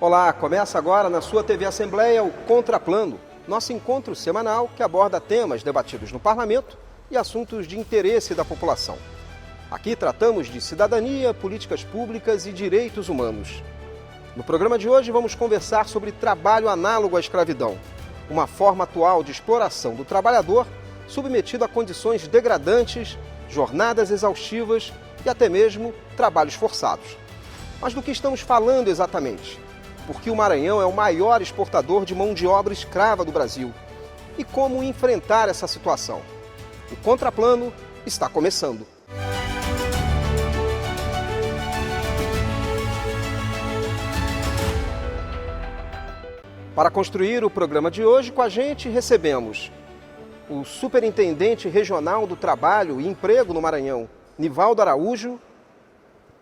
Olá, começa agora na sua TV Assembleia o Contraplano, nosso encontro semanal que aborda temas debatidos no Parlamento e assuntos de interesse da população. Aqui tratamos de cidadania, políticas públicas e direitos humanos. No programa de hoje vamos conversar sobre trabalho análogo à escravidão, uma forma atual de exploração do trabalhador submetido a condições degradantes, jornadas exaustivas e até mesmo trabalhos forçados. Mas do que estamos falando exatamente? Porque o Maranhão é o maior exportador de mão de obra escrava do Brasil. E como enfrentar essa situação? O Contraplano está começando. Para construir o programa de hoje, com a gente recebemos o Superintendente Regional do Trabalho e Emprego no Maranhão, Nivaldo Araújo,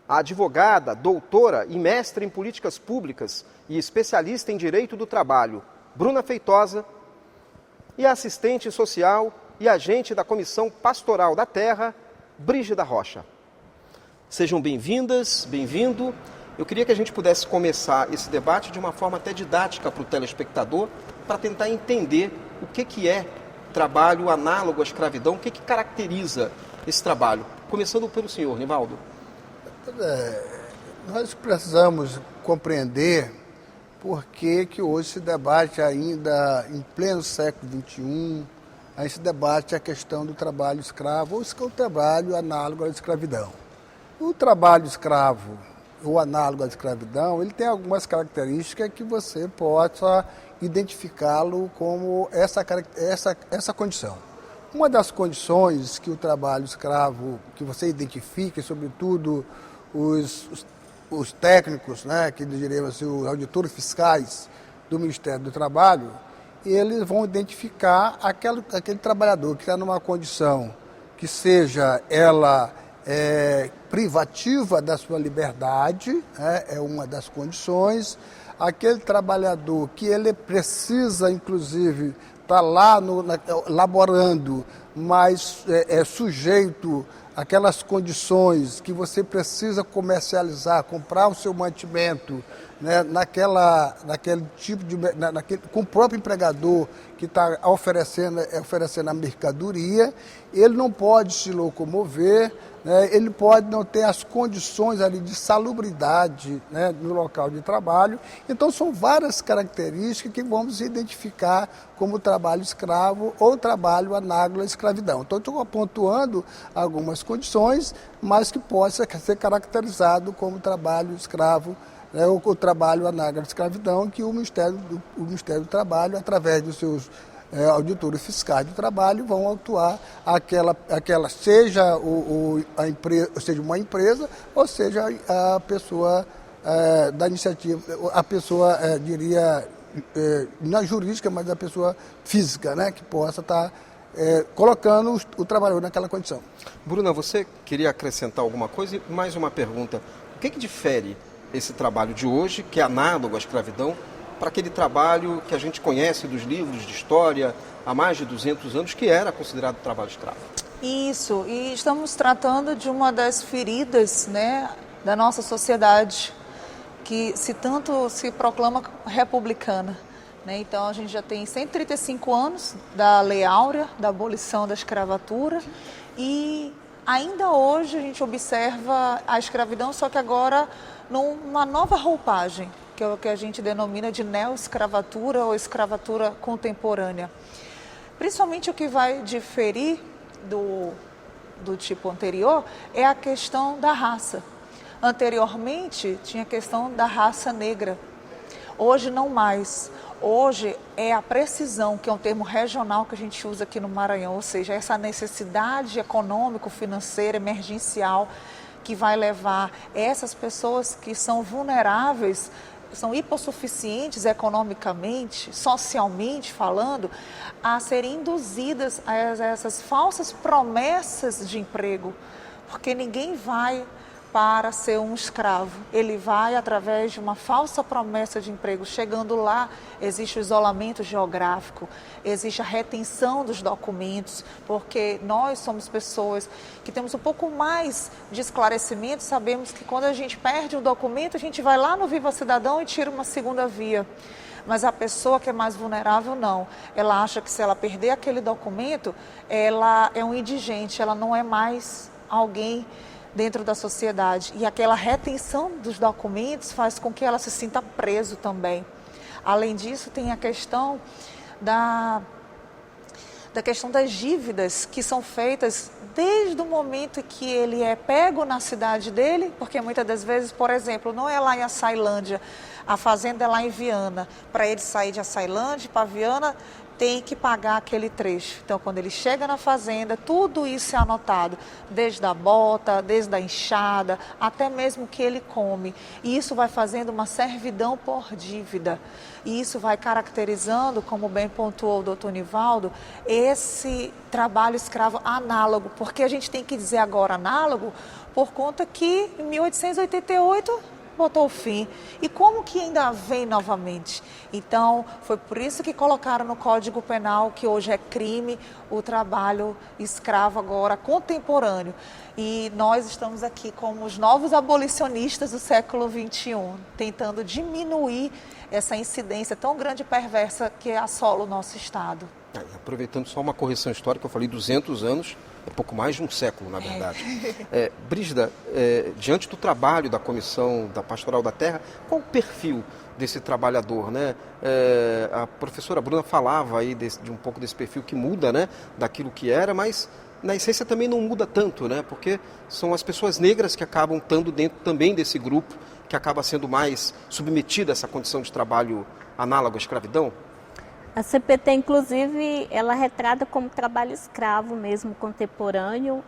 a advogada, doutora e mestre em políticas públicas e especialista em direito do trabalho, Bruna Feitosa, e a assistente social e agente da Comissão Pastoral da Terra, Brígida Rocha. Sejam bem-vindas, bem-vindo. Eu queria que a gente pudesse começar esse debate de uma forma até didática para o telespectador, para tentar entender o que é trabalho análogo à escravidão, o que caracteriza esse trabalho. Começando pelo senhor, Nivaldo. Nós precisamos compreender por que hoje se debate ainda em pleno século XXI, aí se debate a questão do trabalho escravo ou o trabalho análogo à escravidão. O trabalho escravo ou análogo à escravidão, ele tem algumas características que você possa identificá-lo como essa condição. Uma das condições que o trabalho escravo, que você identifica, sobretudo os técnicos, né, que diríamos assim, os auditores fiscais do Ministério do Trabalho, eles vão identificar aquele trabalhador que está numa condição que seja ela privativa da sua liberdade, né, é uma das condições. Aquele trabalhador que ele precisa, inclusive, estar lá laborando, mas é sujeito àquelas condições que você precisa comercializar, comprar o seu mantimento, né, naquele tipo com o próprio empregador que está oferecendo a mercadoria, ele não pode se locomover, né, ele pode não ter as condições ali de salubridade, né, no local de trabalho. Então são várias características que vamos identificar como trabalho escravo ou trabalho análogo à escravidão. Então estou pontuando algumas condições, mas que possa ser caracterizado como trabalho escravo, ou o trabalho análogo à escravidão, que o Ministério do Trabalho, através dos seus auditores fiscais do trabalho, vão atuar seja a empresa, seja uma empresa, ou seja a pessoa da iniciativa, a pessoa, não jurídica, mas a pessoa física, né, que possa estar colocando o trabalhador naquela condição. Bruna, você queria acrescentar alguma coisa? E mais uma pergunta. O que difere esse trabalho de hoje, que é análogo à escravidão, para aquele trabalho que a gente conhece dos livros de história há mais de 200 anos, que era considerado trabalho escravo? Isso, e estamos tratando de uma das feridas, né, da nossa sociedade, que tanto se proclama republicana. Né? Então a gente já tem 135 anos da Lei Áurea, da abolição da escravatura, e ainda hoje a gente observa a escravidão, só que agora numa nova roupagem, que é o que a gente denomina de neoescravatura ou escravatura contemporânea. Principalmente o que vai diferir do tipo anterior é a questão da raça. Anteriormente tinha a questão da raça negra, hoje não mais. Hoje é a precisão, que é um termo regional que a gente usa aqui no Maranhão, ou seja, essa necessidade econômico-financeira emergencial que vai levar essas pessoas que são vulneráveis, são hipossuficientes economicamente, socialmente falando, a serem induzidas a essas falsas promessas de emprego, porque ninguém vai para ser um escravo. Ele vai através de uma falsa promessa de emprego. Chegando lá, existe o isolamento geográfico, existe a retenção dos documentos, porque nós somos pessoas que temos um pouco mais de esclarecimento, sabemos que quando a gente perde um documento, a gente vai lá no Viva Cidadão e tira uma segunda via. Mas a pessoa que é mais vulnerável, não. Ela acha que se ela perder aquele documento, ela é um indigente, ela não é mais alguém dentro da sociedade. E aquela retenção dos documentos faz com que ela se sinta preso também. Além disso, tem a questão da questão das dívidas que são feitas desde o momento que ele é pego na cidade dele, porque muitas das vezes, por exemplo, não é lá em Açailândia, a fazenda é lá em Viana. Para ele sair de Açailândia para Viana, tem que pagar aquele trecho. Então, quando ele chega na fazenda, tudo isso é anotado, desde a bota, desde a enxada, até mesmo o que ele come. E isso vai fazendo uma servidão por dívida. E isso vai caracterizando, como bem pontuou o doutor Nivaldo, esse trabalho escravo análogo. Porque a gente tem que dizer agora análogo, por conta que em 1888... botou o fim. E como que ainda vem novamente? Então, foi por isso que colocaram no Código Penal, que hoje é crime, o trabalho escravo agora contemporâneo. E nós estamos aqui como os novos abolicionistas do século XXI, tentando diminuir essa incidência tão grande e perversa que assola o nosso Estado. Aproveitando só uma correção histórica, eu falei 200 anos, é pouco mais de um século, na verdade. Brígida, diante do trabalho da Comissão da Pastoral da Terra, qual o perfil desse trabalhador, né? A professora Bruna falava aí de um pouco desse perfil que muda, né, daquilo que era, mas na essência também não muda tanto, né? Porque são as pessoas negras que acabam estando dentro também desse grupo, que acaba sendo mais submetida a essa condição de trabalho análogo à escravidão. A CPT, inclusive, ela retrata como trabalho escravo mesmo, contemporâneo.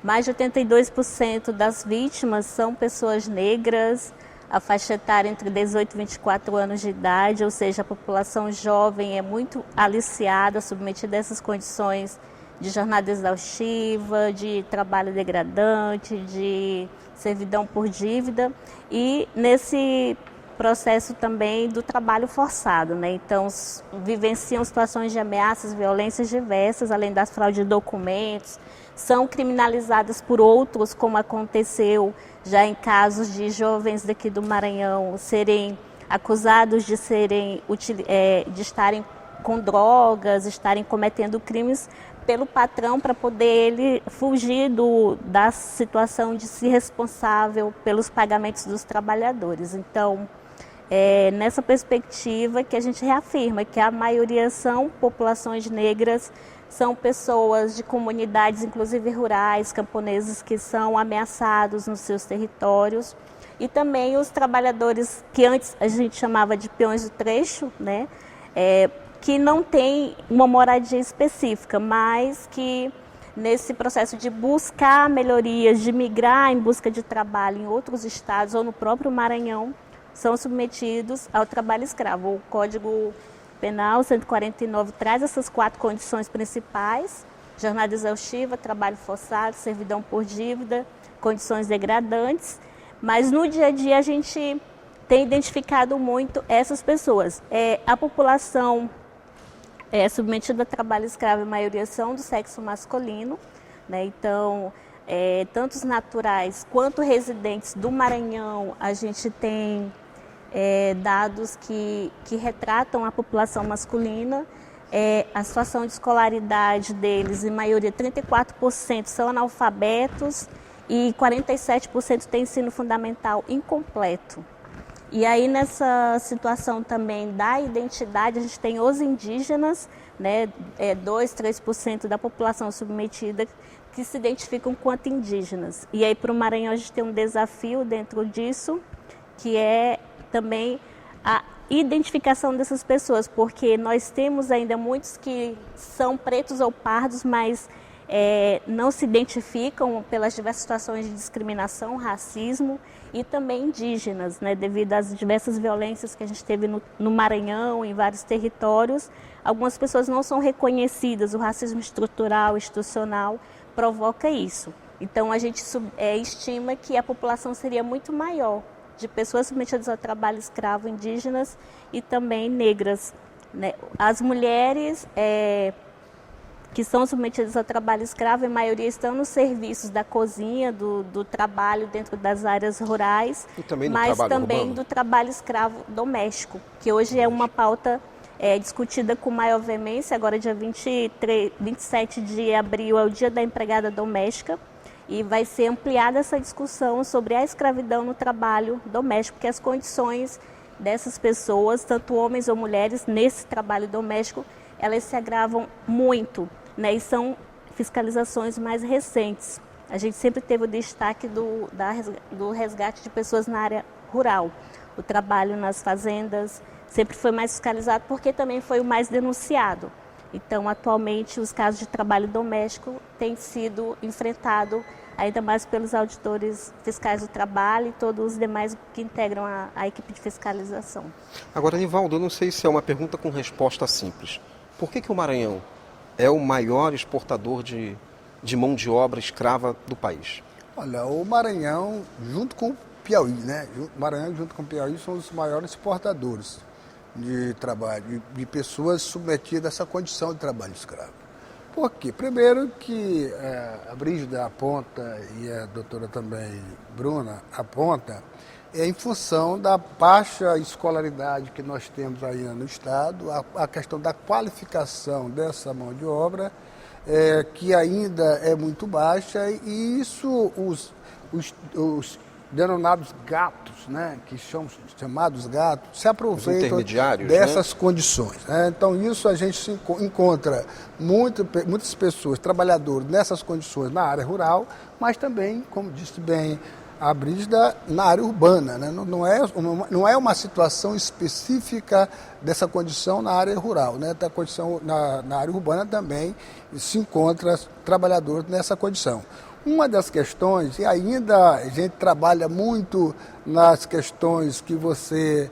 Mais de 82% das vítimas são pessoas negras, a faixa etária entre 18 e 24 anos de idade, ou seja, a população jovem é muito aliciada, submetida a essas condições de jornada exaustiva, de trabalho degradante, de servidão por dívida e nesse processo também do trabalho forçado, né? Então, vivenciam situações de ameaças, violências diversas, além das fraudes de documentos, são criminalizadas por outros, como aconteceu já em casos de jovens daqui do Maranhão serem acusados de estarem com drogas, estarem cometendo crimes pelo patrão para poder ele fugir da situação de ser responsável pelos pagamentos dos trabalhadores. Então, nessa perspectiva que a gente reafirma que a maioria são populações negras, são pessoas de comunidades, inclusive rurais, camponeses, que são ameaçados nos seus territórios. E também os trabalhadores que antes a gente chamava de peões do trecho, né? Que não têm uma moradia específica, mas que nesse processo de buscar melhorias, de migrar em busca de trabalho em outros estados ou no próprio Maranhão, são submetidos ao trabalho escravo. O Código Penal 149 traz essas 4 condições principais: jornada exaustiva, trabalho forçado, servidão por dívida, condições degradantes, mas no dia a dia a gente tem identificado muito essas pessoas. A população submetida a trabalho escravo, a maioria são do sexo masculino, né? Então, tanto os naturais quanto residentes do Maranhão, a gente tem dados que retratam a população masculina. A situação de escolaridade deles, em maioria 34% são analfabetos e 47% têm ensino fundamental incompleto. E aí nessa situação também da identidade, a gente tem os indígenas, né, 2-3% da população submetida que se identificam quanto indígenas. E aí para o Maranhão a gente tem um desafio dentro disso, que é também a identificação dessas pessoas, porque nós temos ainda muitos que são pretos ou pardos, mas não se identificam pelas diversas situações de discriminação, racismo, e também indígenas, né, devido às diversas violências que a gente teve no Maranhão, em vários territórios. Algumas pessoas não são reconhecidas, o racismo estrutural, institucional, provoca isso. Então, a gente estima que a população seria muito maior de pessoas submetidas ao trabalho escravo, indígenas e também negras, né? As mulheres que são submetidas ao trabalho escravo, a maioria estão nos serviços da cozinha, do trabalho dentro das áreas rurais, mas também do trabalho escravo doméstico, que hoje é uma pauta discutida com maior veemência. Agora, dia 27 de abril, é o Dia da Empregada Doméstica, e vai ser ampliada essa discussão sobre a escravidão no trabalho doméstico, porque as condições dessas pessoas, tanto homens ou mulheres, nesse trabalho doméstico, elas se agravam muito, né? E são fiscalizações mais recentes. A gente sempre teve o destaque do resgate de pessoas na área rural. O trabalho nas fazendas sempre foi mais fiscalizado porque também foi o mais denunciado. Então, atualmente, os casos de trabalho doméstico têm sido enfrentados ainda mais pelos auditores fiscais do trabalho e todos os demais que integram a equipe de fiscalização. Agora, Nivaldo, eu não sei se é uma pergunta com resposta simples. Por que o Maranhão é o maior exportador de mão de obra escrava do país? Olha, o Maranhão, junto com o Piauí, né? O Maranhão junto com o Piauí são os maiores exportadores de trabalho, de pessoas submetidas a essa condição de trabalho escravo. Por quê? Primeiro que a Brígida aponta, e a doutora também Bruna aponta, em função da baixa escolaridade que nós temos ainda no Estado, a questão da qualificação dessa mão de obra, que ainda é muito baixa, e isso os denominados gatos, né, que são chamados gatos, se aproveitam dessas condições, né? Então isso a gente encontra muitas pessoas, trabalhadores nessas condições na área rural, mas também, como disse bem a Brígida, na área urbana, né? Não é uma situação específica dessa condição na área rural, né? Da condição na área urbana também se encontra trabalhadores nessa condição. Uma das questões, e ainda a gente trabalha muito nas questões que você,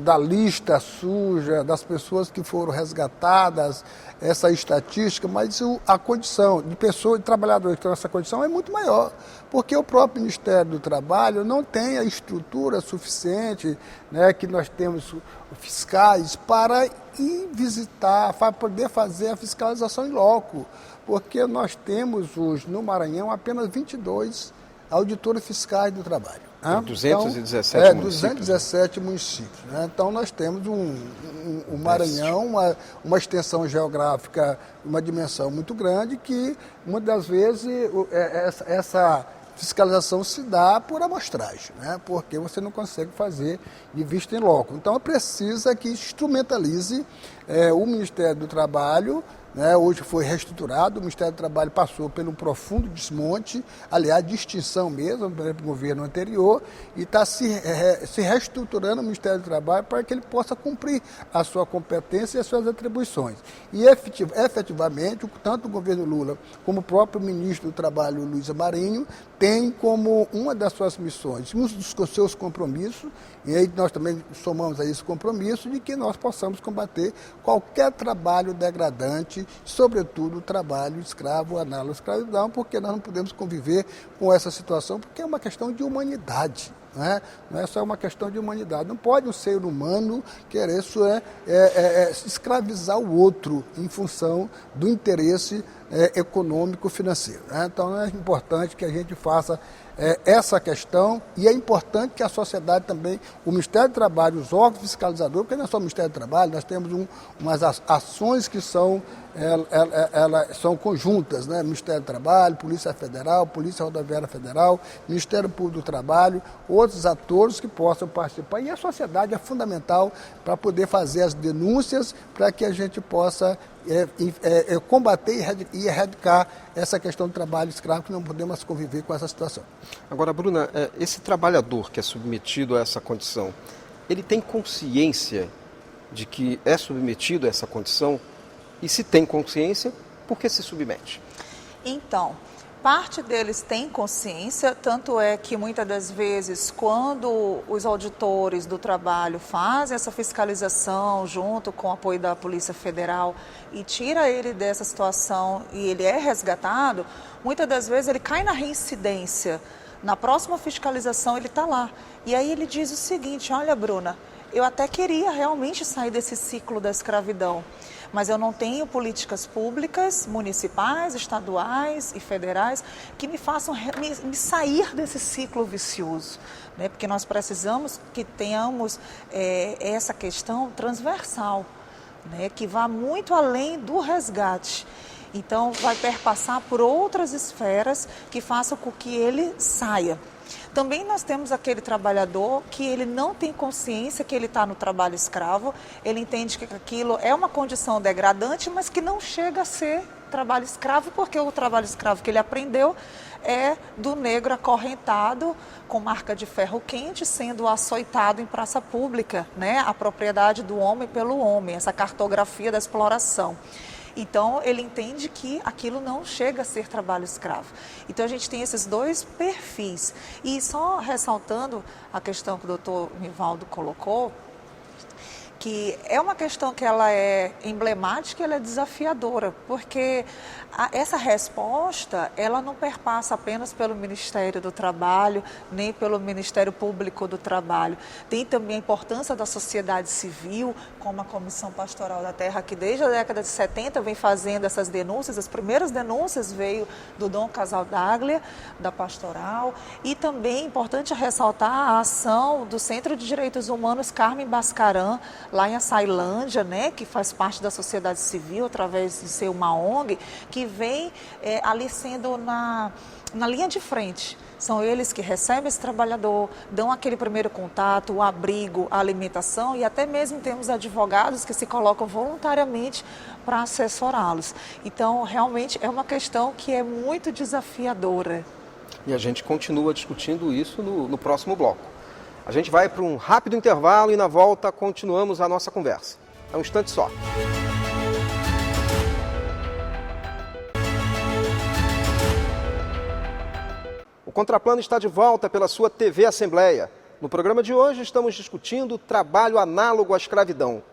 da lista suja, das pessoas que foram resgatadas, essa estatística, mas a condição de pessoas, de trabalhadores que estão nessa condição é muito maior, porque o próprio Ministério do Trabalho não tem a estrutura suficiente, né, que nós temos fiscais para ir visitar, para poder fazer a fiscalização em loco. Porque nós temos hoje no Maranhão apenas 22 auditores fiscais do trabalho. Né? 217 municípios. 217 municípios. Né? Então nós temos um Maranhão, uma extensão geográfica, uma dimensão muito grande, que muitas das vezes essa fiscalização se dá por amostragem, né? Porque você não consegue fazer de vista em loco. Então precisa que instrumentalize o Ministério do Trabalho, né? Hoje foi reestruturado, o Ministério do Trabalho passou por um profundo desmonte, aliás, de extinção mesmo, no governo anterior, e está se reestruturando o Ministério do Trabalho para que ele possa cumprir a sua competência e as suas atribuições. E efetivamente, tanto o governo Lula como o próprio ministro do Trabalho, Luiz Marinho, tem como uma das suas missões, um dos seus compromissos, e aí nós também somamos a esse compromisso, de que nós possamos combater qualquer trabalho degradante, sobretudo o trabalho escravo, análogo à escravidão, porque nós não podemos conviver com essa situação, porque é uma questão de humanidade. Né? Não é só uma questão de humanidade. Não pode um ser humano querer escravizar o outro em função do interesse econômico financeiro. Né? Então é importante que a gente faça essa questão, e é importante que a sociedade também, o Ministério do Trabalho, os órgãos fiscalizadores, porque não é só o Ministério do Trabalho, nós temos umas ações que são conjuntas, né? Ministério do Trabalho, Polícia Federal, Polícia Rodoviária Federal, Ministério Público do Trabalho, outros atores que possam participar. E a sociedade é fundamental para poder fazer as denúncias, para que a gente possa combater e erradicar essa questão do trabalho escravo, que não podemos conviver com essa situação. Agora, Bruna, esse trabalhador que é submetido a essa condição, ele tem consciência de que é submetido a essa condição? E se tem consciência, por que se submete? Então, parte deles tem consciência, tanto é que muitas das vezes quando os auditores do trabalho fazem essa fiscalização junto com o apoio da Polícia Federal e tira ele dessa situação e ele é resgatado, muitas das vezes ele cai na reincidência. Na próxima fiscalização ele está lá. E aí ele diz o seguinte: olha, Bruna, eu até queria realmente sair desse ciclo da escravidão, mas eu não tenho políticas públicas, municipais, estaduais e federais que me façam me sair desse ciclo vicioso, né? Porque nós precisamos que tenhamos essa questão transversal, né? Que vá muito além do resgate. Então, vai perpassar por outras esferas que façam com que ele saia. Também nós temos aquele trabalhador que ele não tem consciência que ele está no trabalho escravo, ele entende que aquilo é uma condição degradante, mas que não chega a ser trabalho escravo, porque o trabalho escravo que ele aprendeu é do negro acorrentado, com marca de ferro quente, sendo açoitado em praça pública, né? A propriedade do homem pelo homem, essa cartografia da exploração. Então, ele entende que aquilo não chega a ser trabalho escravo. Então, a gente tem esses dois perfis. E só ressaltando a questão que o doutor Nivaldo colocou, que é uma questão que ela é emblemática e ela é desafiadora, porque essa resposta, ela não perpassa apenas pelo Ministério do Trabalho, nem pelo Ministério Público do Trabalho. Tem também a importância da sociedade civil, como a Comissão Pastoral da Terra, que desde a década de 70 vem fazendo essas denúncias. As primeiras denúncias veio do Dom Casaldaglia, da Pastoral, e também é importante ressaltar a ação do Centro de Direitos Humanos Carmen Bascaran, lá em Açailândia, né, que faz parte da sociedade civil, através de ser uma ONG, que vem ali sendo na linha de frente. São eles que recebem esse trabalhador, dão aquele primeiro contato, o abrigo, a alimentação, e até mesmo temos advogados que se colocam voluntariamente para assessorá-los. Então, realmente é uma questão que é muito desafiadora. E a gente continua discutindo isso no próximo bloco. A gente vai para um rápido intervalo e na volta continuamos a nossa conversa. É um instante só. O Contraplano está de volta pela sua TV Assembleia. No programa de hoje estamos discutindo trabalho análogo à escravidão.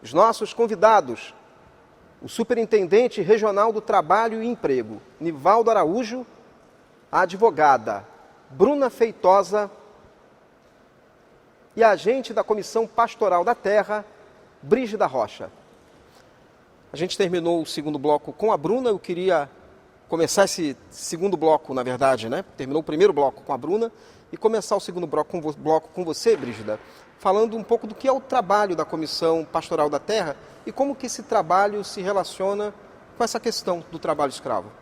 Os nossos convidados, o Superintendente Regional do Trabalho e Emprego, Nivaldo Araújo, a advogada Bruna Feitosa e a agente da Comissão Pastoral da Terra, Brígida Rocha. A gente terminou o segundo bloco com a Bruna. Eu queria começar esse segundo bloco, na verdade, né? Terminou o primeiro bloco com a Bruna e começar o segundo bloco com você, Brígida, falando um pouco do que é o trabalho da Comissão Pastoral da Terra e como que esse trabalho se relaciona com essa questão do trabalho escravo.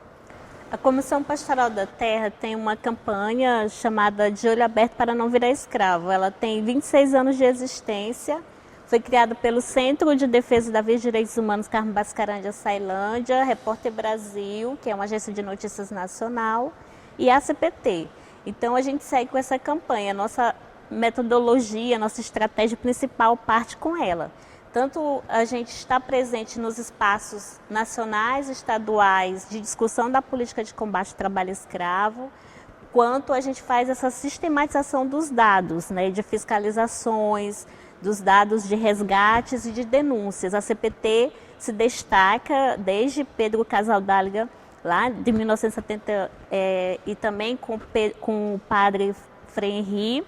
A Comissão Pastoral da Terra tem uma campanha chamada De Olho Aberto para Não Virar Escravo. Ela tem 26 anos de existência, foi criada pelo Centro de Defesa da Vida e Direitos Humanos Carmen Bascaran de Açailândia, Repórter Brasil, que é uma agência de notícias nacional, e a CPT. Então a gente segue com essa campanha, nossa metodologia, nossa estratégia principal parte com ela. Tanto a gente está presente nos espaços nacionais, estaduais, de discussão da política de combate ao trabalho escravo, quanto a gente faz essa sistematização dos dados, né, de fiscalizações, dos dados de resgates e de denúncias. A CPT se destaca desde Pedro Casaldaglia, lá de 1970, e também com o padre Frei Henri,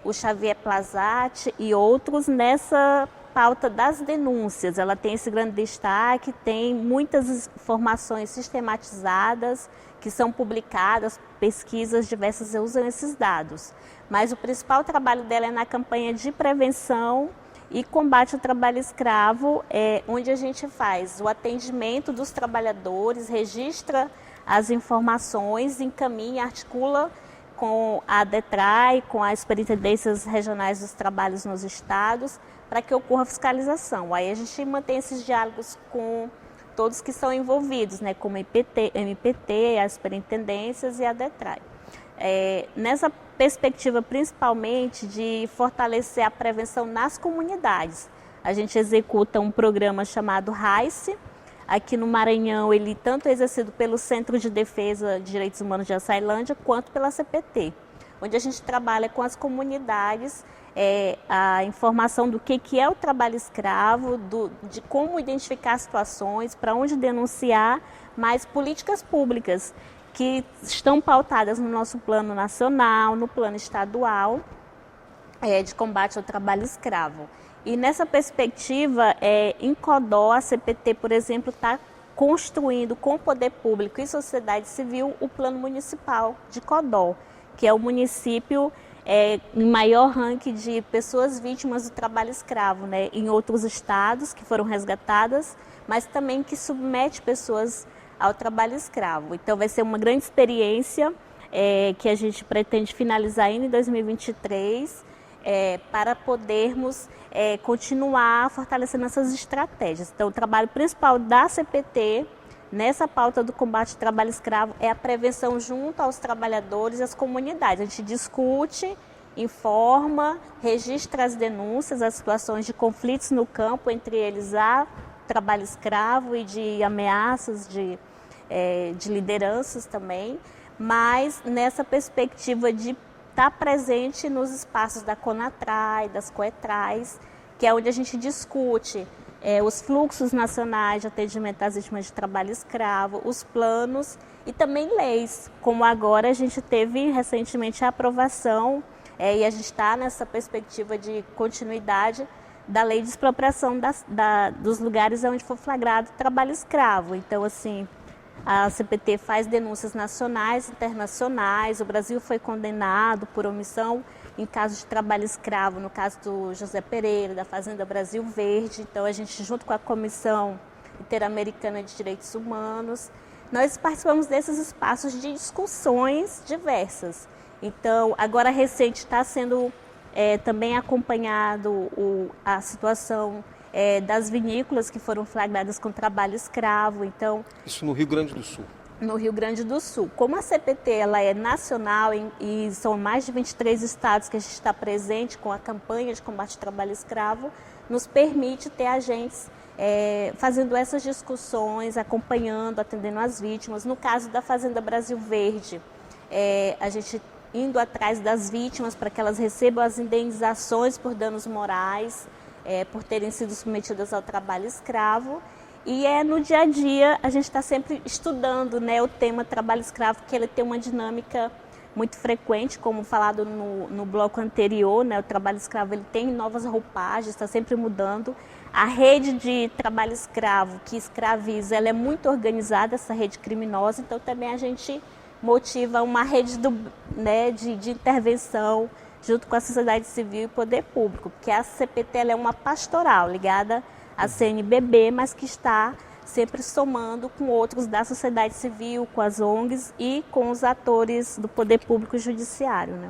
o Xavier Plazatti e outros nessa pauta das denúncias. Ela tem esse grande destaque, tem muitas informações sistematizadas que são publicadas, pesquisas diversas usam esses dados. Mas o principal trabalho dela é na campanha de prevenção e combate ao trabalho escravo, onde a gente faz o atendimento dos trabalhadores, registra as informações, encaminha, articula com a DETRAI, com as superintendências regionais dos trabalhos nos estados, para que ocorra a fiscalização. Aí a gente mantém esses diálogos com todos que são envolvidos, né, como MPT, as superintendências e a DETRAI. Nessa perspectiva, principalmente, de fortalecer a prevenção nas comunidades. A gente executa um programa chamado RAICE, Aqui no Maranhão, ele tanto é exercido pelo Centro de Defesa de Direitos Humanos de Açailândia, quanto pela CPT, onde a gente trabalha com as comunidades, a informação do que é o trabalho escravo, de como identificar situações, para onde denunciar, mas políticas públicas que estão pautadas no nosso plano nacional, no plano estadual, de combate ao trabalho escravo. E nessa perspectiva, em Codó, a CPT, por exemplo, está construindo com o poder público e sociedade civil o plano municipal de Codó, que é o município em maior ranking de pessoas vítimas do trabalho escravo, né, em outros estados que foram resgatadas, mas também que submete pessoas ao trabalho escravo. Então vai ser uma grande experiência que a gente pretende finalizar ainda em 2023, para podermos continuar fortalecendo essas estratégias. Então, o trabalho principal da CPT, nessa pauta do combate ao trabalho escravo, é a prevenção junto aos trabalhadores e às comunidades. A gente discute, informa, registra as denúncias, as situações de conflitos no campo, entre eles a trabalho escravo e de ameaças de lideranças também, mas nessa perspectiva de estar presente nos espaços da CONATRAI, das COETRAIs, que é onde a gente discute os fluxos nacionais de atendimento às vítimas de trabalho escravo, os planos e também leis, como agora a gente teve recentemente a aprovação, e a gente está nessa perspectiva de continuidade da lei de expropriação dos lugares onde for flagrado trabalho escravo. Então, assim, a CPT faz denúncias nacionais, internacionais. O Brasil foi condenado por omissão em casos de trabalho escravo, no caso do José Pereira, da Fazenda Brasil Verde. Então, a gente, junto com a Comissão Interamericana de Direitos Humanos, nós participamos desses espaços de discussões diversas. Então, agora recente está sendo também acompanhado a situação das vinícolas que foram flagradas com trabalho escravo. Então, isso no Rio Grande do Sul. No Rio Grande do Sul. Como a CPT ela é nacional e são mais de 23 estados que a gente está presente com a campanha de combate ao trabalho escravo, nos permite ter agentes fazendo essas discussões, acompanhando, atendendo as vítimas. No caso da Fazenda Brasil Verde, a gente indo atrás das vítimas para que elas recebam as indenizações por danos morais, por terem sido submetidas ao trabalho escravo. E no dia a dia a gente está sempre estudando, né, o tema trabalho escravo, que ele tem uma dinâmica muito frequente, como falado no bloco anterior, né, o trabalho escravo ele tem novas roupagens, está sempre mudando. A rede de trabalho escravo que escraviza, ela é muito organizada, essa rede criminosa, então também a gente motiva uma rede de intervenção junto com a sociedade civil e poder público, porque a CPT ela é uma pastoral ligada à CNBB, mas que está sempre somando com outros da sociedade civil, com as ONGs e com os atores do poder público e judiciário, né?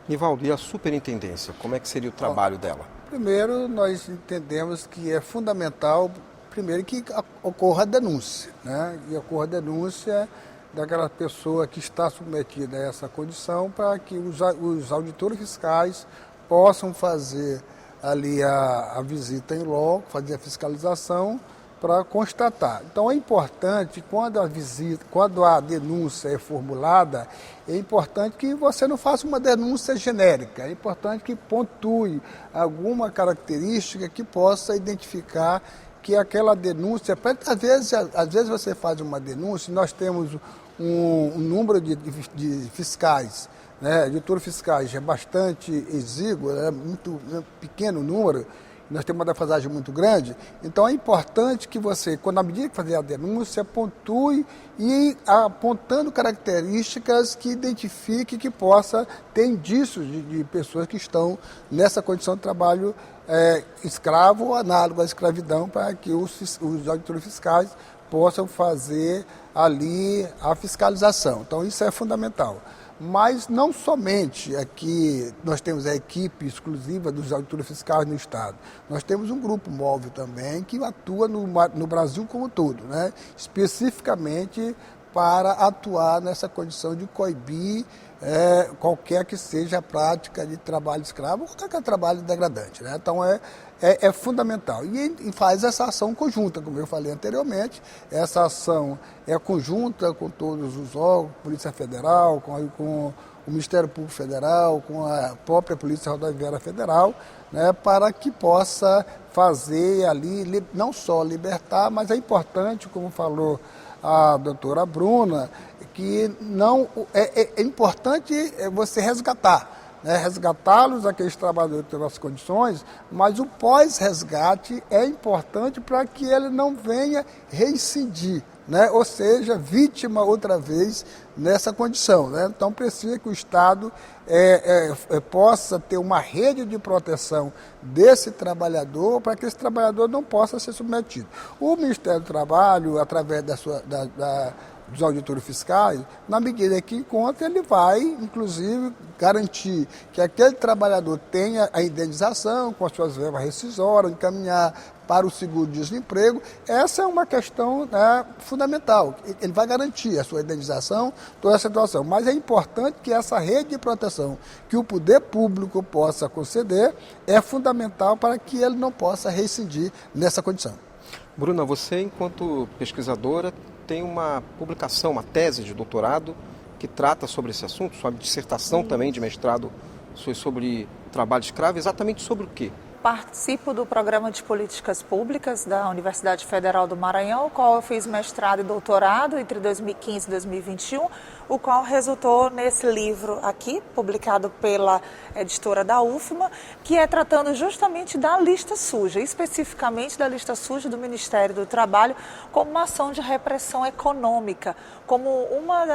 Nivaldo, e a superintendência, como é que seria o trabalho dela? Primeiro, nós entendemos que é fundamental, primeiro, que ocorra a denúncia, né? E ocorra a denúncia daquela pessoa que está submetida a essa condição, para que os auditores fiscais possam fazer ali a visita em loco, fazer a fiscalização para constatar. Então é importante, quando a denúncia é formulada, é importante que você não faça uma denúncia genérica, é importante que pontue alguma característica que possa identificar que aquela denúncia, às vezes você faz uma denúncia, nós temos um número de fiscais, né, auditores fiscais é bastante exíguo, é muito pequeno o número, nós temos uma defasagem muito grande, então é importante que você, à medida que fazer a denúncia, pontue e apontando características que identifique que possa ter indícios de pessoas que estão nessa condição de trabalho escravo ou análogo à escravidão, para que os auditores fiscais possam fazer ali a fiscalização. Então isso é fundamental. Mas não somente aqui nós temos a equipe exclusiva dos auditores fiscais no Estado. Nós temos um grupo móvel também que atua no Brasil como um todo, né? Especificamente para atuar nessa condição de coibir qualquer que seja a prática de trabalho escravo, ou qualquer trabalho degradante, né? Então é fundamental. E faz essa ação conjunta, como eu falei anteriormente. Essa ação é conjunta com todos os órgãos, Polícia Federal, com o Ministério Público Federal, com a própria Polícia Rodoviária Federal, né, para que possa fazer ali, não só libertar, mas é importante, como falou a doutora Bruna, que não é importante você resgatar, né, resgatá-los, aqueles trabalhadores que têm as condições, mas o pós-resgate é importante para que ele não venha reincidir, né, ou seja, vítima outra vez nessa condição, né? Então precisa que o Estado possa ter uma rede de proteção desse trabalhador para que esse trabalhador não possa ser submetido. O Ministério do Trabalho, através dos auditores fiscais, na medida que encontra, ele vai, inclusive, garantir que aquele trabalhador tenha a indenização com as suas verbas rescisórias, encaminhar para o seguro-desemprego. Essa é uma questão, né, fundamental. Ele vai garantir a sua indenização, toda a situação. Mas é importante que essa rede de proteção que o poder público possa conceder é fundamental para que ele não possa reincidir nessa condição. Bruna, você, enquanto pesquisadora, tem uma publicação, uma tese de doutorado que trata sobre esse assunto, sua dissertação também de mestrado foi sobre trabalho escravo, exatamente sobre o quê? Participo do Programa de Políticas Públicas da Universidade Federal do Maranhão, o qual eu fiz mestrado e doutorado entre 2015 e 2021, o qual resultou nesse livro aqui, publicado pela editora da UFMA, que é tratando justamente da lista suja, especificamente da lista suja do Ministério do Trabalho, como uma ação de repressão econômica, como uma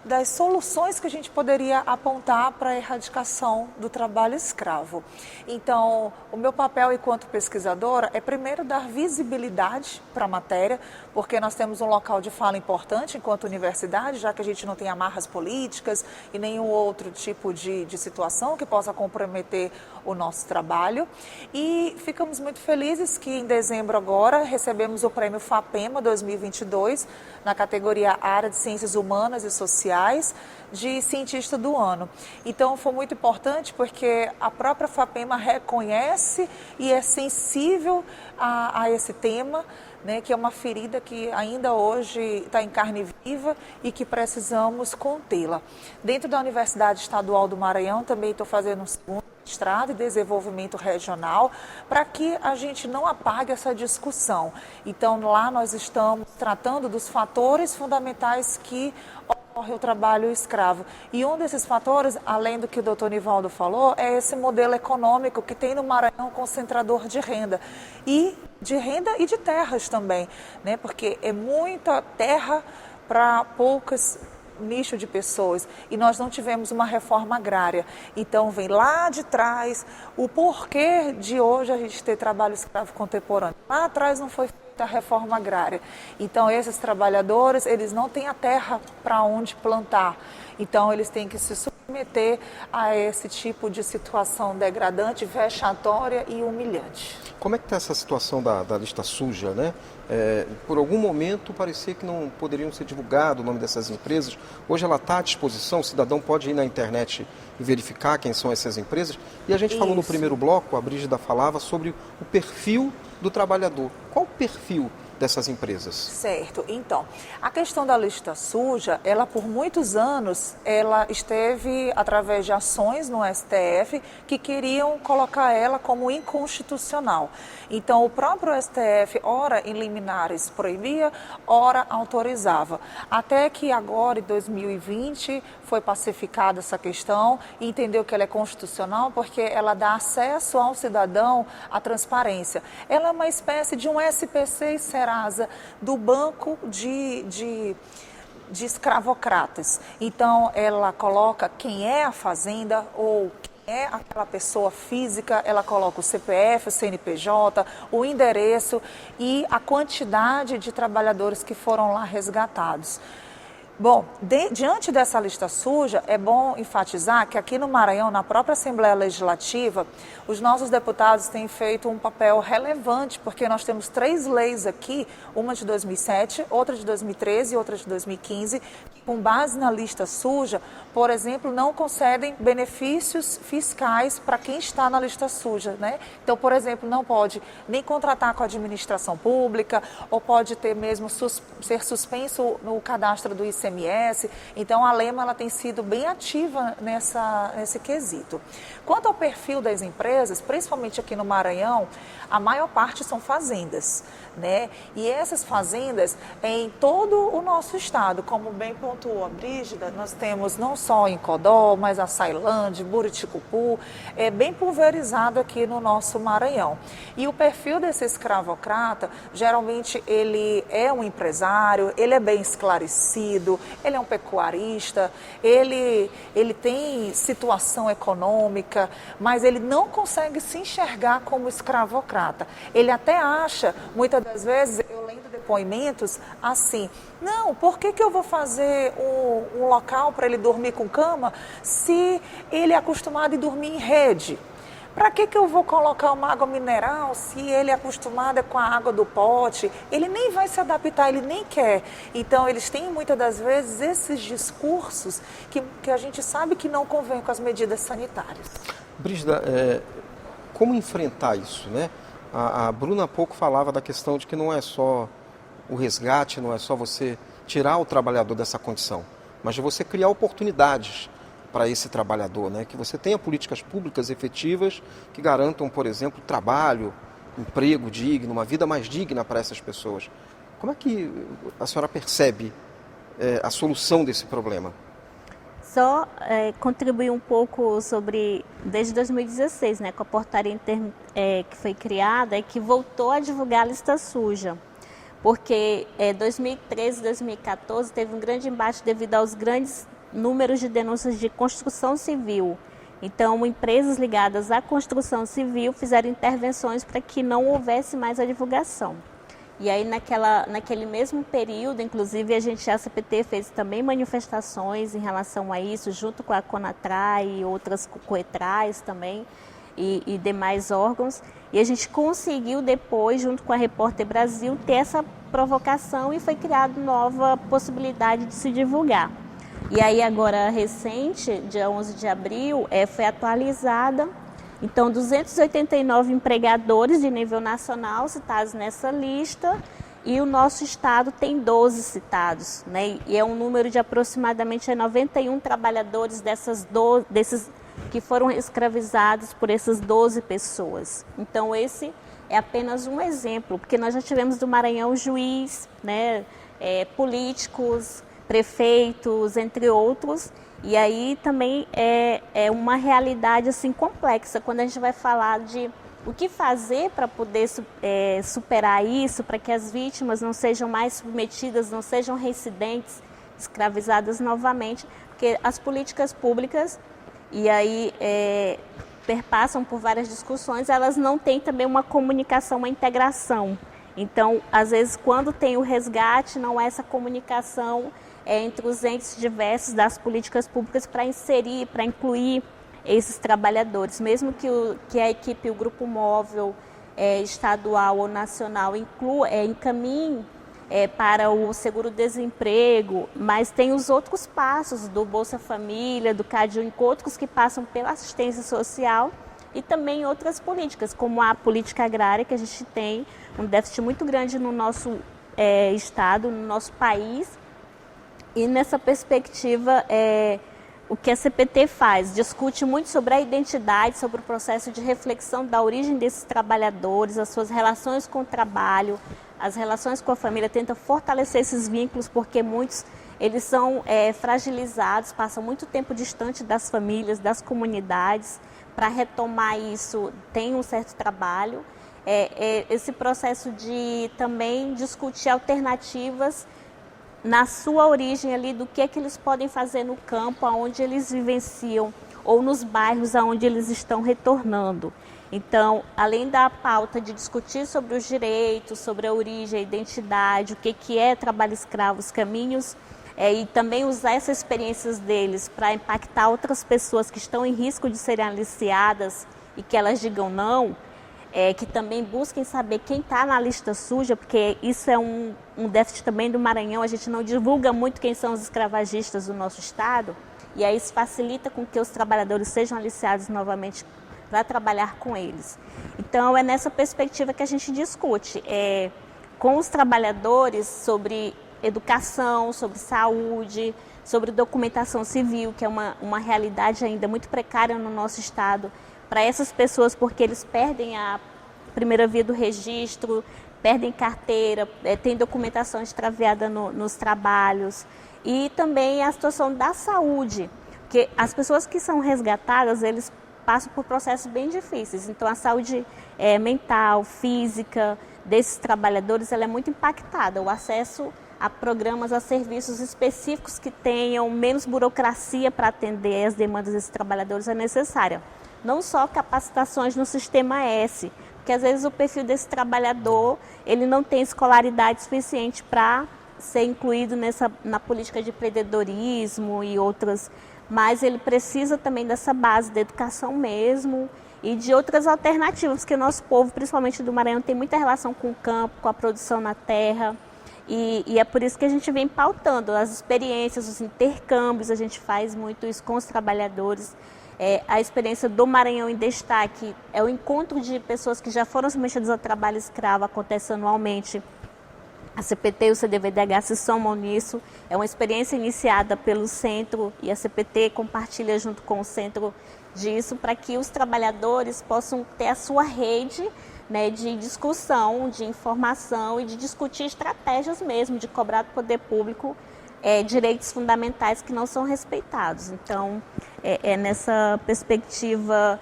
das soluções que a gente poderia apontar para a erradicação do trabalho escravo. Então, o meu papel enquanto pesquisadora é primeiro dar visibilidade para a matéria, porque nós temos um local de fala importante enquanto universidade, já que a gente não tem amarras políticas e nenhum outro tipo de situação que possa comprometer o nosso trabalho. E ficamos muito felizes que em dezembro agora recebemos o prêmio FAPEMA 2022 na categoria Área de Ciências Humanas e Sociais de Cientista do Ano. Então foi muito importante porque a própria FAPEMA reconhece e é sensível a esse tema, né, que é uma ferida que ainda hoje está em carne viva e que precisamos contê-la. Dentro da Universidade Estadual do Maranhão também estou fazendo um segundo mestrado em desenvolvimento regional para que a gente não apague essa discussão. Então lá nós estamos tratando dos fatores fundamentais que ocorre o trabalho escravo. E um desses fatores, além do que o doutor Nivaldo falou, é esse modelo econômico que tem no Maranhão concentrador de renda. E de terras também, né? Porque é muita terra para poucos nicho de pessoas e nós não tivemos uma reforma agrária. Então vem lá de trás o porquê de hoje a gente ter trabalho escravo contemporâneo. Lá atrás não foi feita a reforma agrária. Então esses trabalhadores, eles não têm a terra para onde plantar. Então eles têm que se submeter a esse tipo de situação degradante, vexatória e humilhante. Como é que está essa situação da lista suja, né? Por algum momento parecia que não poderiam ser divulgado o nome dessas empresas. Hoje ela está à disposição, o cidadão pode ir na internet e verificar quem são essas empresas. E a gente falou no primeiro bloco, a Brígida falava sobre o perfil do trabalhador. Qual o perfil dessas empresas? Certo. Então, a questão da lista suja, ela por muitos anos, ela esteve através de ações no STF que queriam colocar ela como inconstitucional. Então, o próprio STF, ora em liminares proibia, ora autorizava. Até que agora, em 2020, foi pacificada essa questão e entendeu que ela é constitucional porque ela dá acesso ao cidadão à transparência. Ela é uma espécie de um SPC e Serasa do banco de escravocratas. Então, ela coloca quem é a fazenda ou é aquela pessoa física, ela coloca o CPF, o CNPJ, o endereço e a quantidade de trabalhadores que foram lá resgatados. Bom, diante dessa lista suja, é bom enfatizar que aqui no Maranhão, na própria Assembleia Legislativa, os nossos deputados têm feito um papel relevante, porque nós temos 3 leis aqui, uma de 2007, outra de 2013 e outra de 2015, que com base na lista suja, por exemplo, não concedem benefícios fiscais para quem está na lista suja, né? Então, por exemplo, não pode nem contratar com a administração pública, ou pode ter mesmo ser suspenso no cadastro do ICMS. Então, a Lema ela tem sido bem ativa nesse quesito. Quanto ao perfil das empresas, principalmente aqui no Maranhão, a maior parte são fazendas, né? E essas fazendas, em todo o nosso estado, como bem pontuou a Brígida, nós temos não só em Codó, mas a Açailândia, Buriticupu, é bem pulverizado aqui no nosso Maranhão. E o perfil desse escravocrata, geralmente ele é um empresário, ele é bem esclarecido, ele é um pecuarista, ele tem situação econômica, mas ele não consegue se enxergar como escravocrata. Ele até acha, muitas das vezes, eu lendo depoimentos, assim, não, por que eu vou fazer um local para ele dormir com cama se ele é acostumado a dormir em rede? Para que eu vou colocar uma água mineral se ele é acostumado com a água do pote? Ele nem vai se adaptar, ele nem quer. Então, eles têm muitas das vezes esses discursos que a gente sabe que não convém com as medidas sanitárias. Brígida, como enfrentar isso, né? A Bruna há pouco falava da questão de que não é só o resgate, não é só você tirar o trabalhador dessa condição, mas de você criar oportunidades para esse trabalhador, né? Que você tenha políticas públicas efetivas que garantam, por exemplo, trabalho, emprego digno, uma vida mais digna para essas pessoas. Como é que a senhora percebe a solução desse problema? Só contribuir um pouco sobre, desde 2016, né, com a portaria que foi criada, que voltou a divulgar a lista suja. Porque 2013, 2014 teve um grande embate devido aos grandes números de denúncias de construção civil. Então, empresas ligadas à construção civil fizeram intervenções para que não houvesse mais a divulgação. E aí, naquele mesmo período, inclusive, a CPT fez também manifestações em relação a isso, junto com a Conatrai e outras Coetrais também, e demais órgãos. E a gente conseguiu depois, junto com a Repórter Brasil, ter essa provocação e foi criada nova possibilidade de se divulgar. E aí agora recente, dia 11 de abril, foi atualizada. Então, 289 empregadores de nível nacional citados nessa lista e o nosso estado tem 12 citados, né? E é um número de aproximadamente 91 trabalhadores desses que foram escravizados por essas 12 pessoas. Então, esse é apenas um exemplo, porque nós já tivemos do Maranhão juiz, né, políticos, prefeitos, entre outros, e aí também é uma realidade assim complexa, quando a gente vai falar de o que fazer para poder superar isso, para que as vítimas não sejam mais submetidas, não sejam reincidentes, escravizadas novamente, porque as políticas públicas, e aí perpassam por várias discussões, elas não têm também uma comunicação, uma integração. Então, às vezes, quando tem o resgate, não há essa comunicação entre os entes diversos das políticas públicas para inserir, para incluir esses trabalhadores. Mesmo que a equipe, o grupo móvel estadual ou nacional encaminhe para o seguro-desemprego, mas tem os outros passos do Bolsa Família, do CAD Encontros, que passam pela assistência social e também outras políticas, como a política agrária, que a gente tem um déficit muito grande no nosso estado, no nosso país. E nessa perspectiva, o que a CPT faz? Discute muito sobre a identidade, sobre o processo de reflexão da origem desses trabalhadores, as suas relações com o trabalho, as relações com a família, tenta fortalecer esses vínculos, porque muitos eles são fragilizados, passam muito tempo distante das famílias, das comunidades. Para retomar isso, tem um certo trabalho. Esse processo de também discutir alternativas na sua origem ali do que eles podem fazer no campo, aonde eles vivenciam, ou nos bairros aonde eles estão retornando. Então, além da pauta de discutir sobre os direitos, sobre a origem, a identidade, o que é trabalho escravo, os caminhos e também usar essas experiências deles para impactar outras pessoas que estão em risco de serem aliciadas e que elas digam não, que também busquem saber quem está na lista suja, porque isso é um déficit também do Maranhão, a gente não divulga muito quem são os escravagistas do nosso estado, e aí isso facilita com que os trabalhadores sejam aliciados novamente para trabalhar com eles. Então é nessa perspectiva que a gente discute com os trabalhadores sobre educação, sobre saúde, sobre documentação civil, que é uma realidade ainda muito precária no nosso estado, para essas pessoas, porque eles perdem a primeira via do registro, perdem carteira, tem documentação extraviada nos trabalhos, e também a situação da saúde, porque as pessoas que são resgatadas, eles passam por processos bem difíceis, então a saúde mental, física desses trabalhadores, ela é muito impactada, o acesso a programas, a serviços específicos que tenham menos burocracia para atender as demandas desses trabalhadores é necessária. Não só capacitações no Sistema S, porque às vezes o perfil desse trabalhador, ele não tem escolaridade suficiente para ser incluído na política de empreendedorismo e outras, mas ele precisa também dessa base da educação mesmo e de outras alternativas, porque o nosso povo, principalmente do Maranhão, tem muita relação com o campo, com a produção na terra, e é por isso que a gente vem pautando as experiências, os intercâmbios, a gente faz muito isso com os trabalhadores. A experiência do Maranhão em Destaque é o encontro de pessoas que já foram submetidas ao trabalho escravo, acontece anualmente. A CPT e o CDVDH se somam nisso, é uma experiência iniciada pelo centro e a CPT compartilha junto com o centro disso para que os trabalhadores possam ter a sua rede, né, de discussão, de informação e de discutir estratégias mesmo, de cobrar do poder público direitos fundamentais que não são respeitados. Então, é nessa perspectiva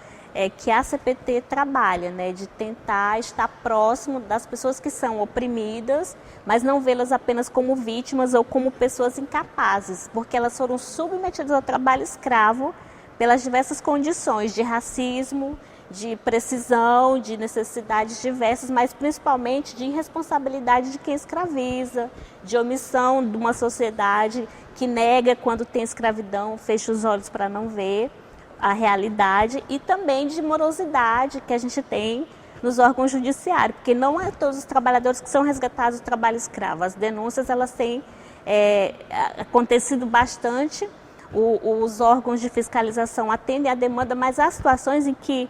que a CPT trabalha, né, de tentar estar próximo das pessoas que são oprimidas, mas não vê-las apenas como vítimas ou como pessoas incapazes, porque elas foram submetidas ao trabalho escravo pelas diversas condições de racismo, de precisão, de necessidades diversas, mas principalmente de irresponsabilidade de quem escraviza, de omissão de uma sociedade que nega quando tem escravidão, fecha os olhos para não ver a realidade, e também de morosidade que a gente tem nos órgãos judiciários, porque não é todos os trabalhadores que são resgatados do trabalho escravo. As denúncias, elas têm acontecido bastante, os órgãos de fiscalização atendem à demanda, mas há situações em que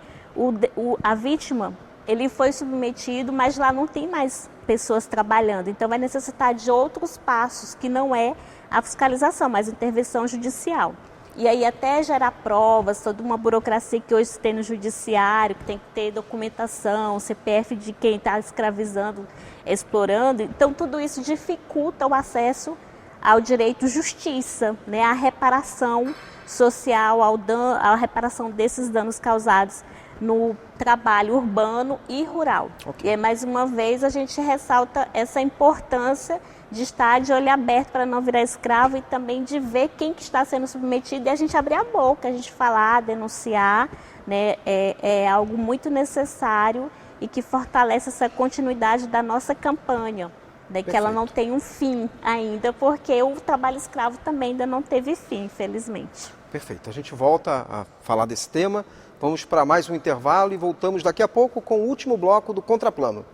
a vítima, ele foi submetido, mas lá não tem mais pessoas trabalhando, então vai necessitar de outros passos, que não é a fiscalização, mas intervenção judicial. E aí até gerar provas, toda uma burocracia que hoje se tem no judiciário, que tem que ter documentação, CPF de quem está escravizando, explorando, então tudo isso dificulta o acesso ao direito à justiça, né, à reparação social, à reparação desses danos causados no trabalho urbano e rural. Okay. E aí, mais uma vez, a gente ressalta essa importância de estar de olho aberto para não virar escravo e também de ver quem que está sendo submetido e a gente abrir a boca, a gente falar, denunciar, né, é algo muito necessário e que fortalece essa continuidade da nossa campanha, né, que ela não tem um fim ainda, porque o trabalho escravo também ainda não teve fim, infelizmente. Perfeito, a gente volta a falar desse tema. Vamos para mais um intervalo e voltamos daqui a pouco com o último bloco do Contraplano.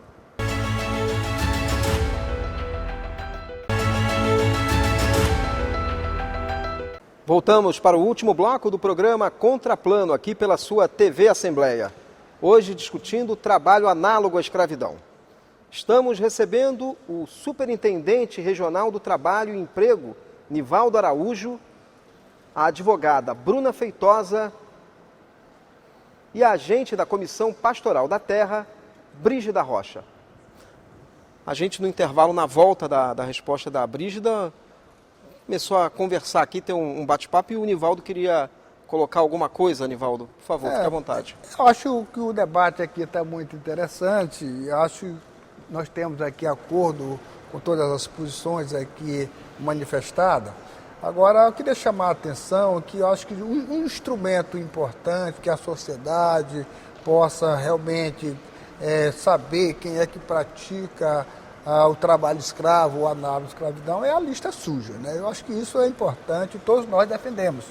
Voltamos para o último bloco do programa Contraplano, aqui pela sua TV Assembleia. Hoje discutindo o trabalho análogo à escravidão. Estamos recebendo o Superintendente Regional do Trabalho e Emprego, Nivaldo Araújo, a advogada Bruna Feitosa e a agente da Comissão Pastoral da Terra, Brígida Rocha. A gente, no intervalo, na volta da resposta da Brígida, começou a conversar aqui, ter um bate-papo, e o Nivaldo queria colocar alguma coisa, Nivaldo. Por favor, fique à vontade. Eu acho que o debate aqui está muito interessante. Eu acho que nós temos aqui acordo com todas as posições aqui manifestadas. Agora, eu queria chamar a atenção que eu acho que um instrumento importante que a sociedade possa realmente saber quem é que pratica o trabalho escravo ou análogo à escravidão é a lista suja, né? Eu acho que isso é importante, todos nós defendemos,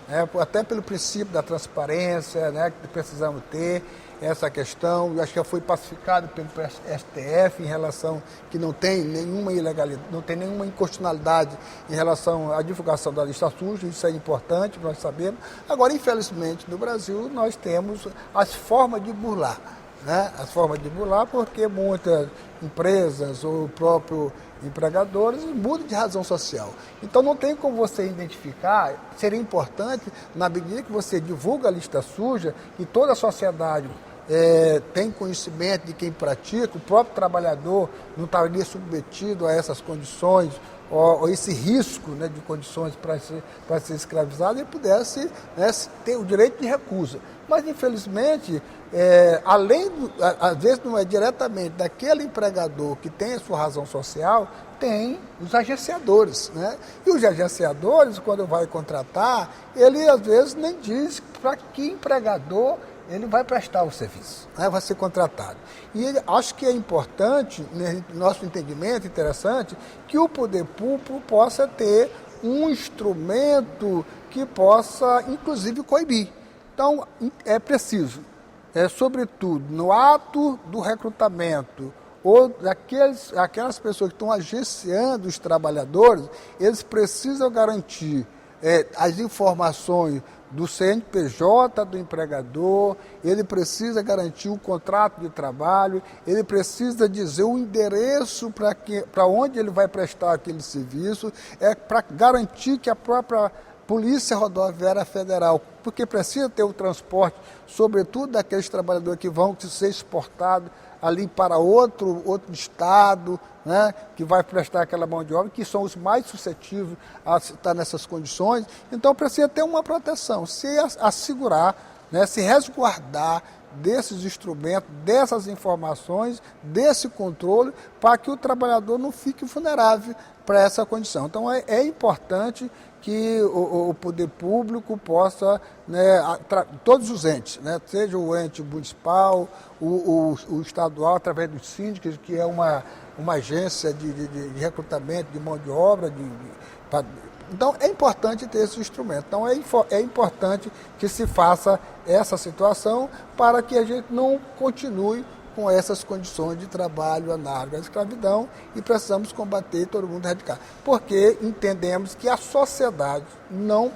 né? Até pelo princípio da transparência, né, que precisamos ter essa questão. Eu acho que já foi pacificado pelo STF em relação que não tem nenhuma ilegalidade, não tem nenhuma inconstitucionalidade em relação à divulgação da lista suja, isso é importante, nós sabemos. Agora, infelizmente, no Brasil, nós temos as formas de burlar, né? As formas de burlar, porque muitas empresas ou próprios empregadores mudam de razão social. Então não tem como você identificar, seria importante, na medida que você divulga a lista suja, que toda a sociedade tem conhecimento de quem pratica, o próprio trabalhador não estaria submetido a essas condições, ou esse risco, né, de condições para ser escravizado, ele pudesse, né, ter o direito de recusa. Mas, infelizmente, às vezes não é diretamente daquele empregador que tem a sua razão social, tem os agenciadores, né? E os agenciadores, quando vai contratar, ele às vezes nem diz para que empregador ele vai prestar o serviço, né? Vai ser contratado. E acho que é importante, né, nosso entendimento interessante, que o poder público possa ter um instrumento que possa, inclusive, coibir. Então, é preciso, sobretudo, no ato do recrutamento, ou aquelas pessoas que estão agenciando os trabalhadores, eles precisam garantir as informações do CNPJ do empregador, ele precisa garantir o contrato de trabalho, ele precisa dizer o endereço para onde ele vai prestar aquele serviço, para garantir que a própria Polícia Rodoviária Federal, porque precisa ter o transporte, sobretudo daqueles trabalhadores que vão ser exportados ali para outro estado, né, que vai prestar aquela mão de obra, que são os mais suscetíveis a estar nessas condições. Então precisa ter uma proteção, se assegurar, né, se resguardar desses instrumentos, dessas informações, desse controle, para que o trabalhador não fique vulnerável para essa condição. Então é importante que o poder público possa, né, todos os entes, né, seja o ente municipal, o estadual, através dos síndicos, que é uma agência de recrutamento de mão de obra. Então, é importante ter esse instrumento. Então, é importante que se faça essa situação para que a gente não continue com essas condições de trabalho análogo à escravidão, e precisamos combater, todo mundo erradicar. Porque entendemos que a sociedade não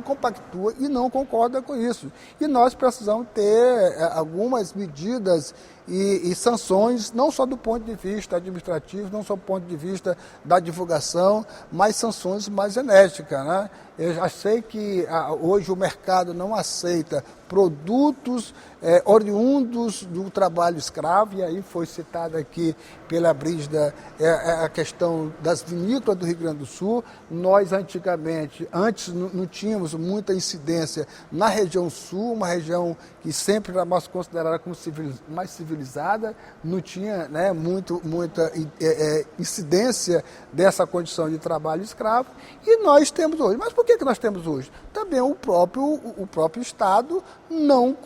compactua e não concorda com isso. E nós precisamos ter algumas medidas e sanções, não só do ponto de vista administrativo, não só do ponto de vista da divulgação, mas sanções mais enérgicas, né? Eu já sei que hoje o mercado não aceita produtos oriundos do trabalho escravo, e aí foi citada aqui pela Brígida a questão das vinícolas do Rio Grande do Sul. Nós antes não tínhamos muita incidência na região sul, uma região que sempre era mais considerada como mais civilizada, não tinha, né, muita incidência dessa condição de trabalho escravo, e nós temos hoje. Mas por que nós temos hoje? Também o próprio Estado não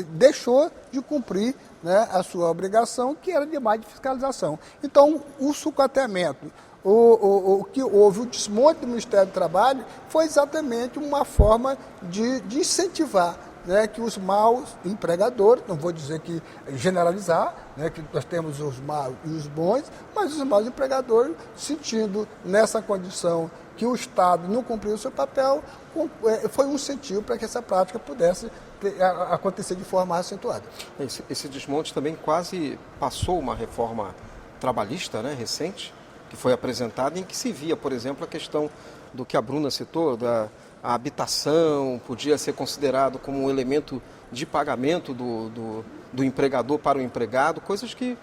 deixou de cumprir, né, a sua obrigação, que era de mais de fiscalização. Então, o sucateamento, o que houve, o desmonte do Ministério do Trabalho, foi exatamente uma forma de incentivar, né, que os maus empregadores, não vou dizer que generalizar, né, que nós temos os maus e os bons, mas os maus empregadores, sentindo nessa condição que o Estado não cumpriu o seu papel, foi um incentivo para que essa prática pudesse acontecer de forma acentuada. Esse desmonte também quase passou uma reforma trabalhista, né, recente, que foi apresentada, em que se via, por exemplo, a questão do que a Bruna citou, a habitação podia ser considerado como um elemento de pagamento do empregador para o empregado, coisas que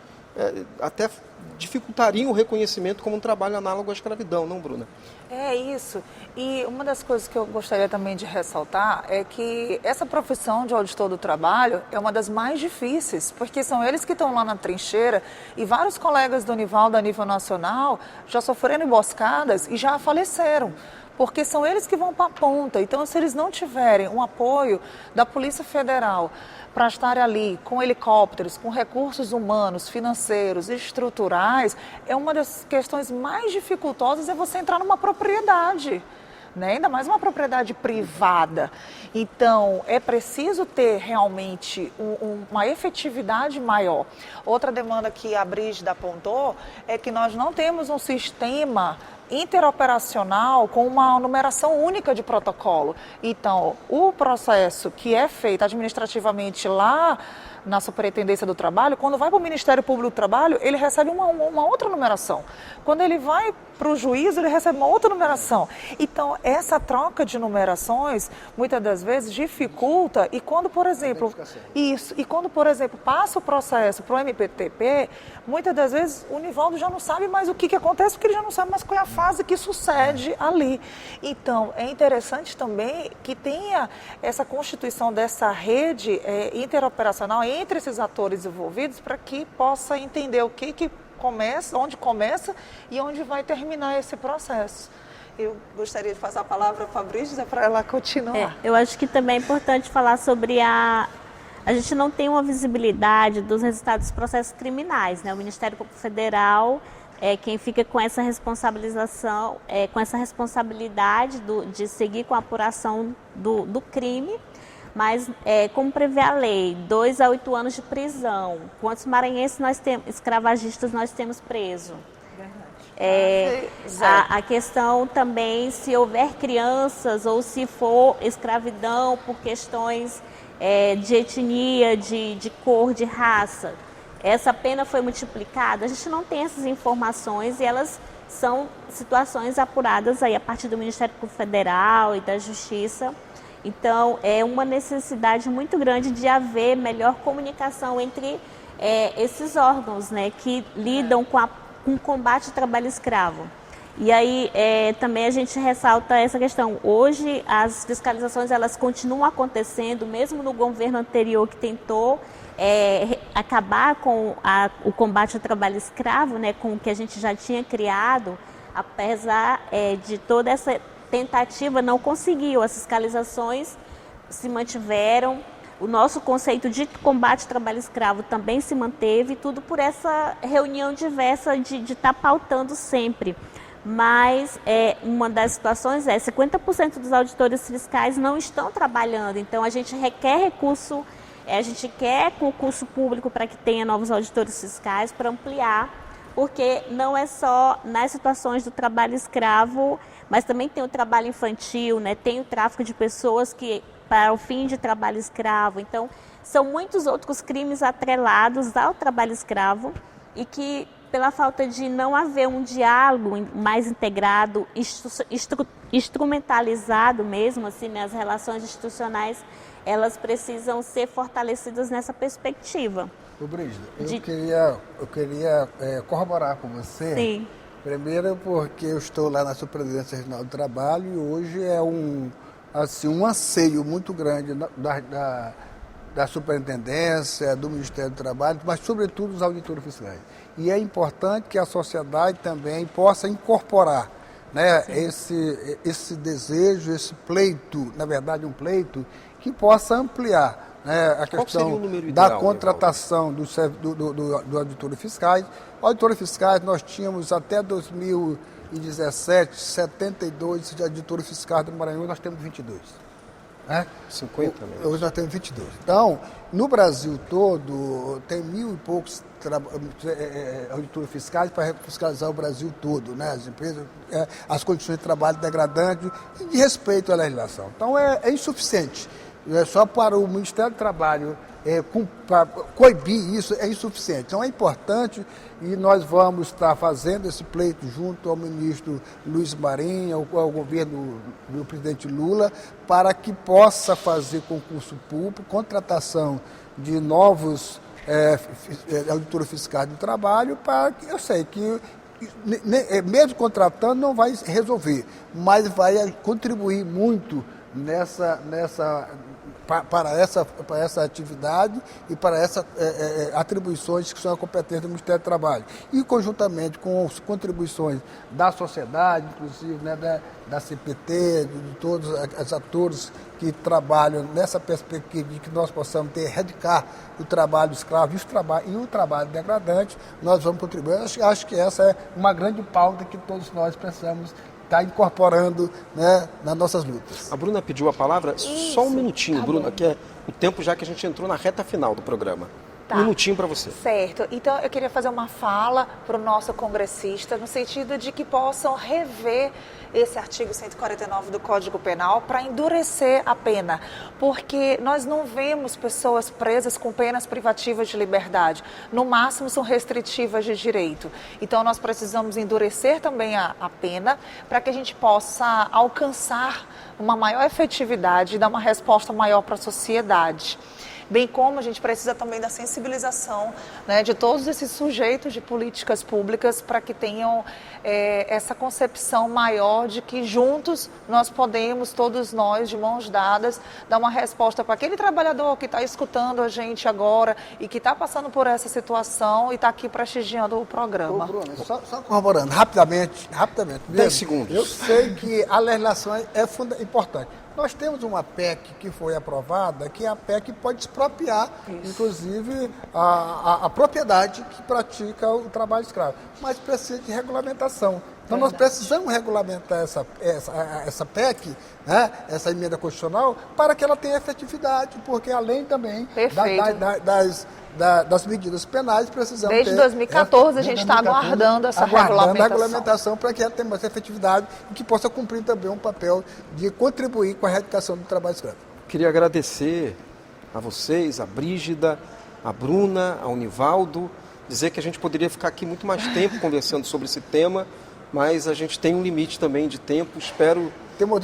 até dificultariam o reconhecimento como um trabalho análogo à escravidão, não, Bruna? É isso. E uma das coisas que eu gostaria também de ressaltar é que essa profissão de auditor do trabalho é uma das mais difíceis, porque são eles que estão lá na trincheira, e vários colegas do Univaldo a nível nacional já sofreram emboscadas e já faleceram, porque são eles que vão para a ponta. Então, se eles não tiverem um apoio da Polícia Federal para estar ali com helicópteros, com recursos humanos, financeiros, estruturais, é uma das questões mais dificultosas é você entrar numa propriedade. Né? Ainda mais uma propriedade privada. Então, é preciso ter realmente uma efetividade maior. Outra demanda que a Brígida apontou é que nós não temos um sistema interoperacional com uma numeração única de protocolo. Então, o processo que é feito administrativamente lá na Superintendência do Trabalho, quando vai para o Ministério Público do Trabalho, ele recebe uma outra numeração. Quando ele vai para o juízo, ele recebe uma outra numeração. Então, essa troca de numerações, muitas das vezes, dificulta. E quando, por exemplo, passa o processo para o MPTP, muitas das vezes o Nivaldo já não sabe mais o que acontece, porque ele já não sabe mais qual é a fase que sucede ali. Então, é interessante também que tenha essa constituição dessa rede interoperacional entre esses atores envolvidos, para que possa entender o que começa, onde começa e onde vai terminar esse processo. Eu gostaria de passar a palavra para a Brígida para ela continuar. Eu acho que também é importante falar sobre a gente não tem uma visibilidade dos resultados dos processos criminais, né? O Ministério Público Federal é quem fica com essa responsabilização, com essa responsabilidade de seguir com a apuração do crime. Mas, como prevê a lei, 2 a 8 anos de prisão. Quantos maranhenses escravagistas nós temos preso? A questão também, se houver crianças ou se for escravidão por questões de etnia, de cor, de raça, essa pena foi multiplicada. A gente não tem essas informações e elas são situações apuradas aí a partir do Ministério Público Federal e da Justiça. Então, é uma necessidade muito grande de haver melhor comunicação entre esses órgãos, né, que lidam com o combate ao trabalho escravo. E aí, também a gente ressalta essa questão. Hoje, as fiscalizações, elas continuam acontecendo, mesmo no governo anterior que tentou acabar com o combate ao trabalho escravo, né, com o que a gente já tinha criado, apesar de toda essa tentativa não conseguiu, as fiscalizações se mantiveram, o nosso conceito de combate ao trabalho escravo também se manteve, tudo por essa reunião diversa de estar pautando sempre. Mas uma das situações 50% dos auditores fiscais não estão trabalhando, então a gente requer recurso, a gente quer concurso público para que tenha novos auditores fiscais para ampliar, porque não é só nas situações do trabalho escravo, mas também tem o trabalho infantil, né? Tem o tráfico de pessoas para o fim de trabalho escravo. Então, são muitos outros crimes atrelados ao trabalho escravo e que, pela falta de não haver um diálogo mais integrado, instrumentalizado mesmo, assim, né? As relações institucionais, elas precisam ser fortalecidas nessa perspectiva. Ô, Brígida, eu queria corroborar com você. Sim. Primeiro porque eu estou lá na Superintendência Regional do Trabalho e hoje é um anseio muito grande da Superintendência, do Ministério do Trabalho, mas sobretudo dos auditores fiscais. E é importante que a sociedade também possa incorporar, né, esse desejo, esse pleito, na verdade um pleito, que possa ampliar, né, a questão da contratação do auditor fiscais. Auditores fiscais, nós tínhamos até 2017, 72 de auditores fiscais do Maranhão, nós temos 22. Né? 50 mesmo. Hoje nós temos 22. Então, no Brasil todo, tem 1.000 e poucos auditores fiscais para fiscalizar o Brasil todo, né? As empresas, as condições de trabalho degradantes e de respeito à legislação. Então, é insuficiente. Só para o Ministério do Trabalho para coibir isso é insuficiente. Então é importante e nós vamos estar fazendo esse pleito junto ao ministro Luiz Marinho, ao governo do presidente Lula, para que possa fazer concurso público, contratação de novos auditores fiscais do trabalho, para que eu sei que mesmo contratando não vai resolver, mas vai contribuir muito para essa atividade e para essas atribuições que são a competência do Ministério do Trabalho. E conjuntamente com as contribuições da sociedade, inclusive, né, da CPT, de todos os atores que trabalham nessa perspectiva de que nós possamos erradicar o trabalho escravo e o trabalho degradante, nós vamos contribuir. Acho que essa é uma grande pauta que todos nós precisamos estar incorporando, né, nas nossas lutas. A Bruna pediu a palavra. Isso, só um minutinho, tá Bruna, bom. que é o tempo já que a gente entrou na reta final do programa. Tá. Um minutinho para você. Certo. Então, eu queria fazer uma fala para o nosso congressista, no sentido de que possam rever esse artigo 149 do Código Penal para endurecer a pena, porque nós não vemos pessoas presas com penas privativas de liberdade, no máximo são restritivas de direito. Então, nós precisamos endurecer também a pena para que a gente possa alcançar uma maior efetividade e dar uma resposta maior para a sociedade. Bem como a gente precisa também da sensibilização, né, de todos esses sujeitos de políticas públicas para que tenham essa concepção maior de que juntos nós podemos, todos nós, de mãos dadas, dar uma resposta para aquele trabalhador que está escutando a gente agora e que está passando por essa situação e está aqui prestigiando o programa. Ô, Bruno, só corroborando, rapidamente. 10 segundos. Eu sei que a legislação é importante. Nós temos uma PEC que foi aprovada, que a PEC pode expropriar, inclusive, a propriedade que pratica o trabalho escravo. Mas precisa de regulamentação. Então, nós precisamos regulamentar essa PEC, né, essa emenda constitucional, para que ela tenha efetividade, porque além também das medidas penais, precisamos Desde 2014 a gente está aguardando essa regulamentação para que ela tenha mais efetividade e que possa cumprir também um papel de contribuir com a erradicação do trabalho escravo. Queria agradecer a vocês, a Brígida, a Bruna, a Univaldo, dizer que a gente poderia ficar aqui muito mais tempo conversando sobre esse tema, mas a gente tem um limite também de tempo. Espero... Temos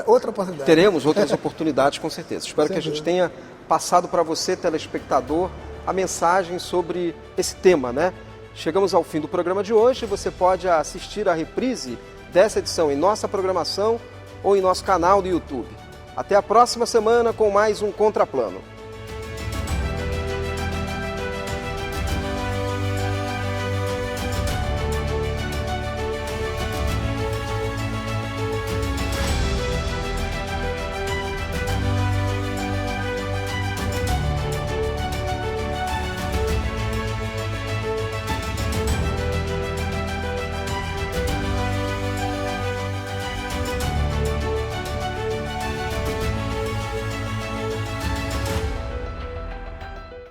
outra oportunidade. Teremos outras oportunidades, com certeza. Espero que a gente tenha passado para você, telespectador, a mensagem sobre esse tema, né? Chegamos ao fim do programa de hoje. Você pode assistir a reprise dessa edição em nossa programação ou em nosso canal do YouTube. Até a próxima semana com mais um Contraplano.